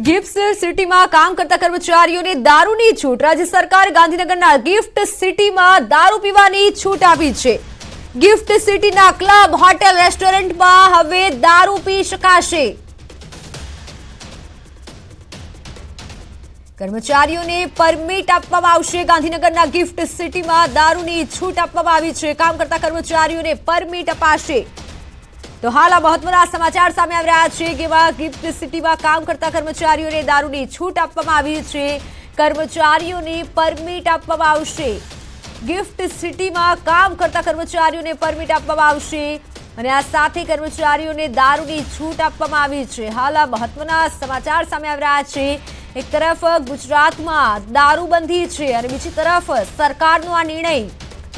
Gift સિટીમાં કામ કરતા કર્મચારીઓને દારૂની છૂટ. રાજ્ય સરકારે ગાંધીનગરના ગિફ્ટ સિટીમાં દારૂ પીવાની છૂટ આપી છે. ગિફ્ટ સિટીના ક્લબ, હોટેલ, રેસ્ટોરન્ટમાં હવે દારૂ પી શકાશે. કર્મચારીઓને પરમિટ આપવામાં આવશે. ગાંધીનગરના ગિફ્ટ સિટીમાં દારૂની છૂટ આપવામાં આવી છે. કામ કરતા કર્મચારીઓને પરમિટ અપાશે. તો હાલ આ મહત્વના સમાચાર સામે આવી રહ્યા છે કે ગિફ્ટ સિટીમાં કામ કરતા કર્મચારીઓને દારૂની છૂટ આપવામાં આવી છે. કર્મચારીઓને પરમિટ આપવામાં આવશે. ગિફ્ટ સિટીમાં કામ કરતા કર્મચારીઓને પરમિટ આપવામાં આવશે અને આ સાથે કર્મચારીઓને દારૂની છૂટ આપવામાં આવી છે. હાલ આ મહત્વના સમાચાર સામે આવી રહ્યા છે. એક તરફ ગુજરાતમાં દારૂબંધી છે અને બીજી તરફ સરકારનો આ નિર્ણય.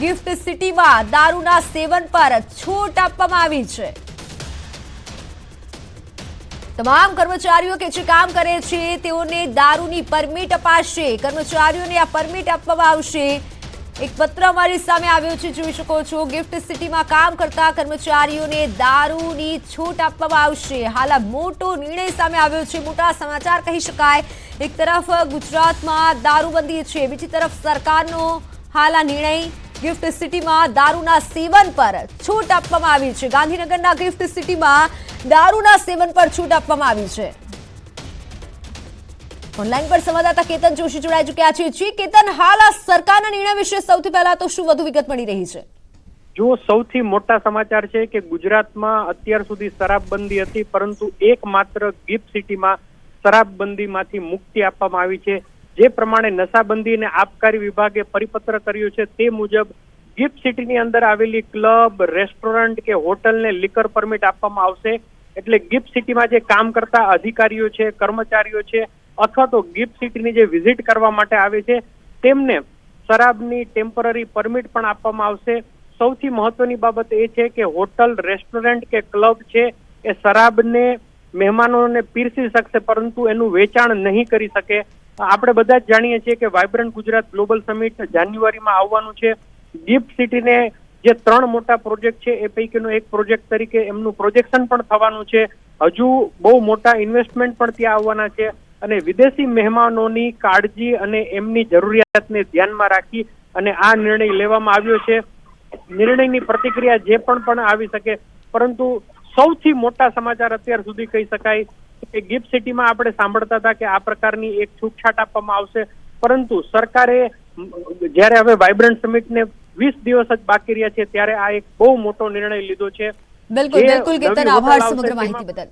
ગિફ્ટ સિટીમાં દારૂના સેવન પર છૂટ આપવામાં આવી છે. તમામ કર્મચારીઓ કે જે કામ કરે છે તેઓને દારૂની પરમિટ અપાશે. કર્મચારીઓને આ પરમિટ આપવામાં આવશે. એક પત્ર અમારી સામે આવ્યો છે, જોઈ શકો છો. ગિફ્ટ સિટીમાં કામ કરતા કર્મચારીઓને દારૂની છૂટ આપવામાં આવશે. હાલ આ મોટો નિર્ણય સામે આવ્યો છે, મોટા સમાચાર કહી શકાય. એક તરફ ગુજરાતમાં દારૂબંધી છે, બીજી તરફ સરકારનો હાલ આ નિર્ણય. ગિફ્ટ સિટીમાં દારૂના સેવન પર છૂટ આપવામાં આવી છે. ગાંધીનગરના ગિફ્ટ સિટીમાં દારૂના સેવન પર છૂટ આપવામાં આવી છે. ઓનલાઈન પર સંવાદદાતા કેતન જોશી જોડાઈ ચૂક્યા છે. કેતન, હાલ આ સરકારના નિર્ણય વિશે સૌથી પહેલા તો શું વધુ વિગત મળી રહી છે? જો સૌથી મોટા સમાચાર છે કે ગુજરાતમાં અત્યાર સુધી શરાબબંધી હતી, પરંતુ એકમાત્ર ગિફ્ટ સિટીમાં શરાબબંધીમાંથી મુક્તિ આપવામાં આવી છે. જે પ્રમાણે નશાબંધી અને આબકારી વિભાગે પરિપત્ર કર્યો છે તે મુજબ ગિફ્ટ સિટીની અંદર આવેલી ક્લબ, રેસ્ટોરન્ટ કે હોટલને લિકર પરમિટ આપવામાં આવશે. એટલે ગિફ્ટ સિટીમાં જે કામ કરતા અધિકારીઓ છે, કર્મચારીઓ છે, અથવા તો ગિફ્ટ સિટીની જે વિઝિટ કરવા માટે આવે છે તેમને શરાબની ટેમ્પરરી પરમિટ પણ આપવામાં આવશે. સૌથી મહત્વની બાબત એ છે કે હોટલ, રેસ્ટોરન્ટ કે ક્લબ છે એ શરાબને મહેમાનોને પીરસી શકશે, પરંતુ એનું વેચાણ નહીં કરી શકે. આપણે બધા જ જાણીએ છીએ કે વાઇબ્રન્ટ ગુજરાત ગ્લોબલ સમિટ જાન્યુઆરીમાં આવવાનું છે. ગિફ્ટ સિટીને જે 3 મોટા પ્રોજેક્ટ છે એ પૈકીનો એક પ્રોજેક્ટ તરીકે એમનું પ્રોજેક્શન પણ થવાનું છે. હજુ બહુ મોટા ઇન્વેસ્ટમેન્ટ પણ ત્યાં આવવાના છે અને વિદેશી મહેમાનોની કાળજી અને એમની જરૂરિયાતને ધ્યાનમાં રાખી અને આ નિર્ણય લેવામાં આવ્યો છે. નિર્ણયની પ્રતિક્રિયા જે પણ આવી શકે, પરંતુ સૌથી મોટા સમાચાર અત્યાર સુધી કહી શકાય કે ગિફ્ટ સિટીમાં આપણે સાંભળતા હતા કે આ પ્રકારની એક છૂટછાટ આપવામાં આવશે, પરંતુ સરકારે જ્યારે હવે વાઇબ્રન્ટ સમિટને 20 દિવસ જ બાકી રહ્યા છે ત્યારે આ એક બહુ મોટો નિર્ણય લીધો છે. બિલકુલ કેતન, આભાર સમગ્ર માહિતી બદલ.